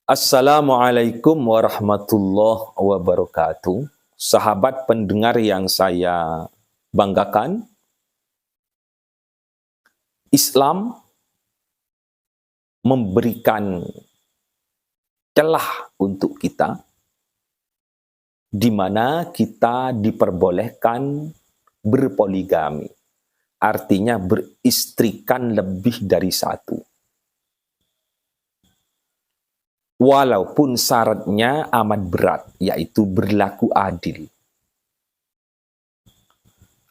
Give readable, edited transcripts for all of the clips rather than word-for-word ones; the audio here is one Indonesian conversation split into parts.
Assalamualaikum warahmatullahi wabarakatuh. Sahabat pendengar yang saya banggakan, Islam memberikan celah untuk kita, di mana kita diperbolehkan berpoligami. Artinya beristrikan lebih dari satu. Walaupun syaratnya amat berat, yaitu berlaku adil.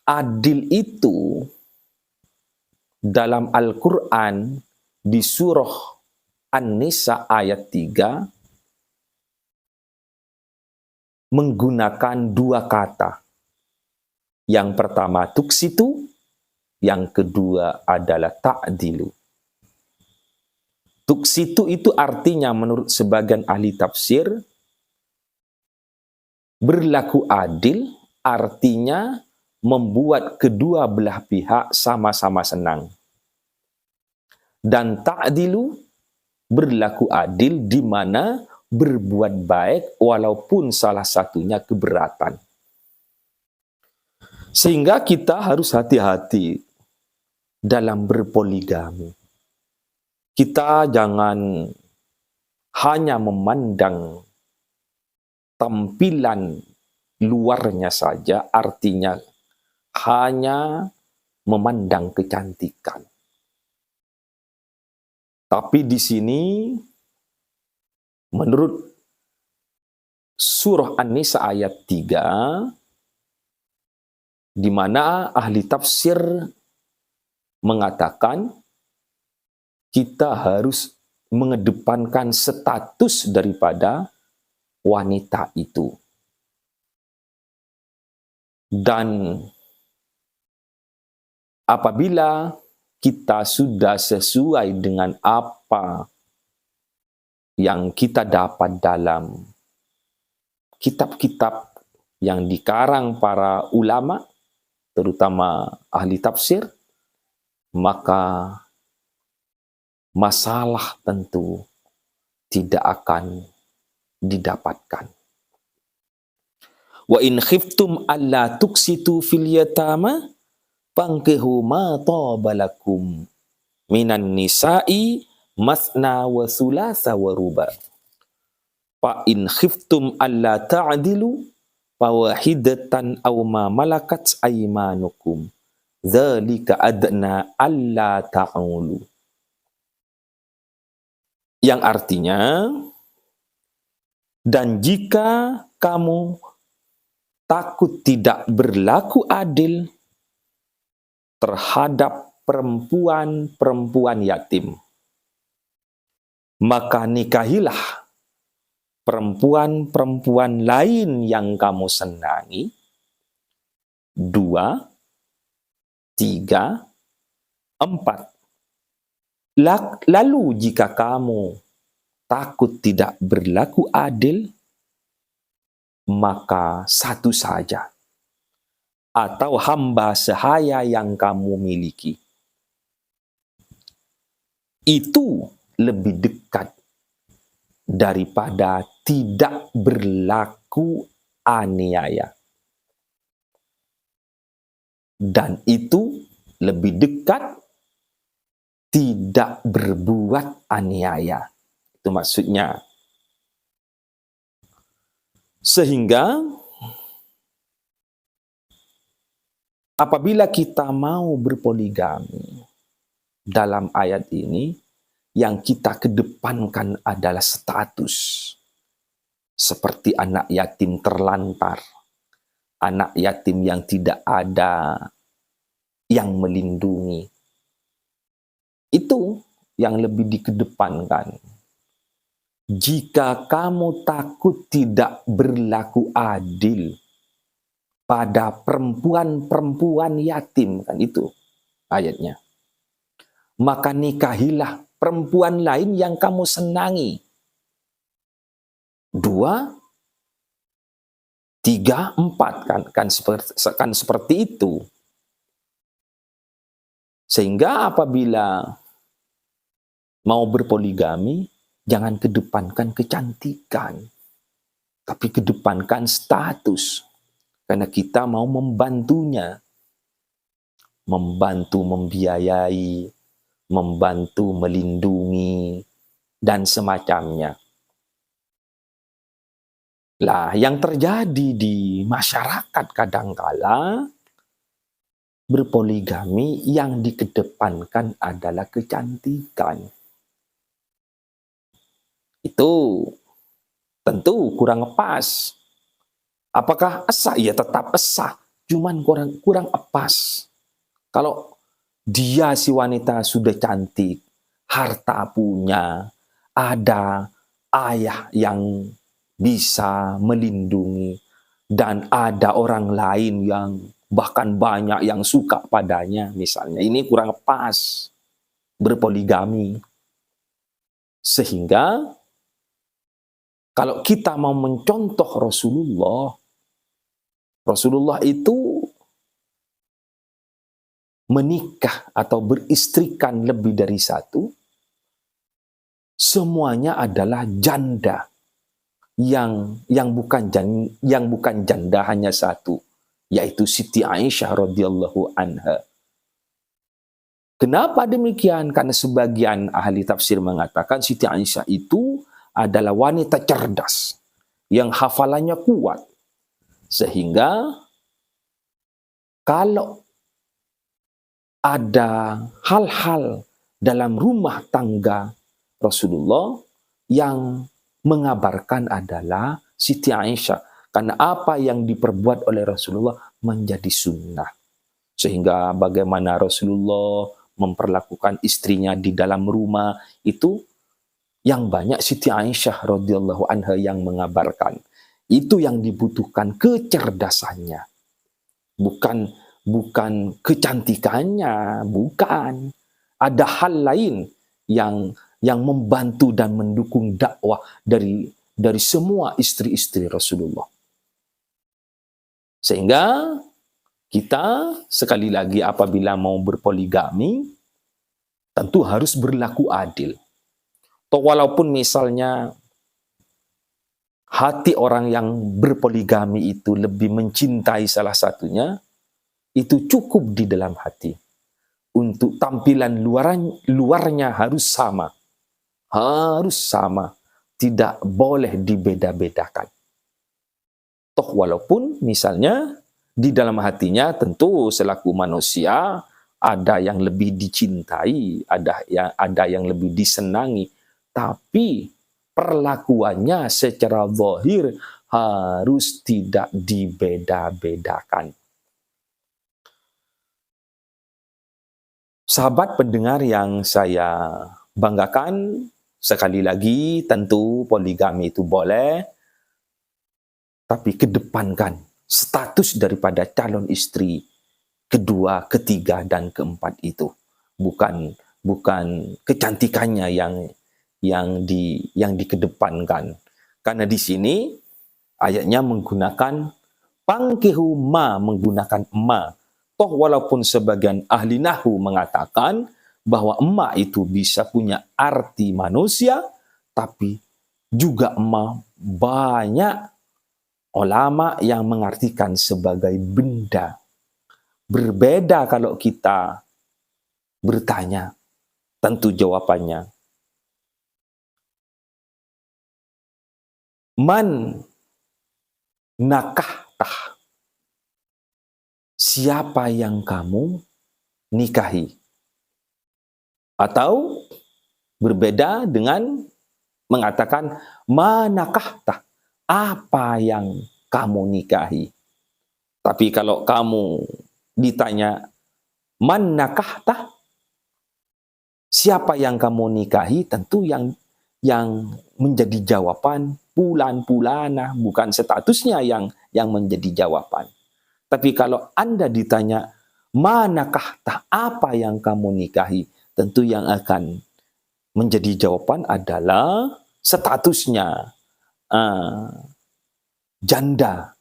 Adil itu dalam Al-Quran di surah An-Nisa ayat 3 menggunakan dua kata. Yang pertama tuksitu, yang kedua adalah ta'dilu. Tuksitu itu artinya menurut sebagian ahli tafsir, berlaku adil artinya membuat kedua belah pihak sama-sama senang. Dan ta'dilu berlaku adil di mana berbuat baik walaupun salah satunya keberatan. Sehingga kita harus hati-hati dalam berpoligami. Kita jangan hanya memandang tampilan luarnya saja, artinya hanya memandang kecantikan. Tapi di sini menurut surah An-Nisa ayat 3, di mana ahli tafsir mengatakan kita harus mengedepankan status daripada wanita itu. Dan apabila kita sudah sesuai dengan apa yang kita dapat dalam kitab-kitab yang dikarang para ulama, terutama ahli tafsir, maka masalah tentu tidak akan didapatkan. Wa in khiftum alla tuksitu fil yatama fankihu ma tabalakum minan nisa'i masna wa thulatha wa ruba. Fa in khiftum alla ta'dilu fawahidatan aw ma malakat aymanukum dzalika adna alla ta'ulu. Yang artinya, dan jika kamu takut tidak berlaku adil terhadap perempuan-perempuan yatim, maka nikahilah perempuan-perempuan lain yang kamu senangi. 2, 3, 4. Lalu jika kamu takut tidak berlaku adil, maka satu saja, atau hamba sahaya yang kamu miliki. Itu lebih dekat daripada tidak berlaku aniaya. Dan itu lebih dekat tidak berbuat aniaya. Itu maksudnya. Sehingga apabila kita mau berpoligami dalam ayat ini, yang kita kedepankan adalah status. Seperti anak yatim terlantar, anak yatim yang tidak ada yang melindungi. Itu yang lebih dikedepankan. Jika kamu takut tidak berlaku adil pada perempuan-perempuan yatim, kan itu ayatnya, maka nikahilah perempuan lain yang kamu senangi. 2, 3, 4 kan seperti itu. Sehingga apabila mau berpoligami, Jangan kedepankan kecantikan, tapi kedepankan status. Karena kita mau membantunya, membantu membiayai, membantu melindungi, dan semacamnya. Lah, yang terjadi di masyarakat kadangkala berpoligami yang dikedepankan adalah kecantikan. Itu tentu kurang pas. Apakah sah? Ya tetap sah, cuman kurang pas. Kalau dia si wanita sudah cantik, harta punya, ada ayah yang bisa melindungi, dan ada orang lain yang bahkan banyak yang suka padanya misalnya. Ini kurang pas berpoligami. Sehingga kalau kita mau mencontoh Rasulullah itu menikah atau beristrikan lebih dari satu, semuanya adalah janda yang bukan janda hanya satu, yaitu Siti Aisyah radhiyallahu anha. Kenapa demikian? Karena sebagian ahli tafsir mengatakan Siti Aisyah itu adalah wanita cerdas yang hafalannya kuat, sehingga kalau ada hal-hal dalam rumah tangga Rasulullah yang mengabarkan adalah Siti Aisyah, karena apa yang diperbuat oleh Rasulullah menjadi sunnah. Sehingga bagaimana Rasulullah memperlakukan istrinya di dalam rumah itu yang banyak Siti Aisyah radhiyallahu anha yang mengabarkan. Itu yang dibutuhkan, kecerdasannya. Bukan kecantikannya, bukan. Ada hal lain yang membantu dan mendukung dakwah dari semua istri-istri Rasulullah. Sehingga kita sekali lagi apabila mau berpoligami tentu harus berlaku adil. Atau walaupun misalnya hati orang yang berpoligami itu lebih mencintai salah satunya, itu cukup di dalam hati. Untuk tampilan luarnya harus sama. Harus sama. Tidak boleh dibeda-bedakan. Toh walaupun misalnya di dalam hatinya tentu selaku manusia ada yang lebih dicintai, ada yang lebih disenangi. Tapi perlakuannya secara zahir harus tidak dibeda-bedakan. Sahabat pendengar yang saya banggakan, sekali lagi tentu poligami itu boleh, tapi kedepankan status daripada calon istri kedua, ketiga, dan keempat itu. Bukan kecantikannya yang dikedepankan. Karena di sini ayatnya menggunakan pangkihu ma, menggunakan ma. Toh walaupun sebagian ahli nahwu mengatakan bahwa emak itu bisa punya arti manusia, tapi juga emak banyak ulama yang mengartikan sebagai benda. Berbeda kalau kita bertanya, tentu jawabannya man nakahtah, siapa yang kamu nikahi. Atau berbeda dengan mengatakan manakahtah, apa yang kamu nikahi. Tapi kalau kamu ditanya man nakahtah, siapa yang kamu nikahi, tentu yang menjadi jawaban pulan-pulana, bukan statusnya yang menjadi jawaban. Tapi kalau Anda ditanya manakah apa yang kamu nikahi, tentu yang akan menjadi jawaban adalah statusnya janda.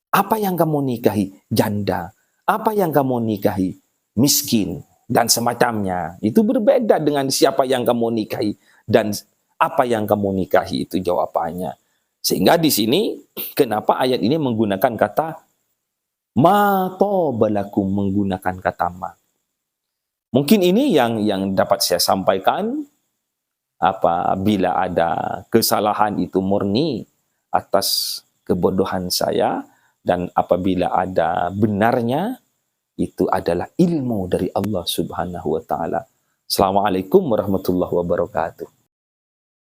Apa yang kamu nikahi? Janda. Apa yang kamu nikahi? Miskin dan semacamnya. Itu berbeda dengan siapa yang kamu nikahi dan Apa yang kamu nikahi itu jawabannya. Sehingga di sini kenapa ayat ini menggunakan kata ma tobalakum, menggunakan kata ma. Mungkin ini yang dapat saya sampaikan. Apabila ada kesalahan itu murni atas kebodohan saya, dan apabila ada benarnya itu adalah ilmu dari Allah Subhanahu wa taala. Assalamualaikum warahmatullahi wabarakatuh.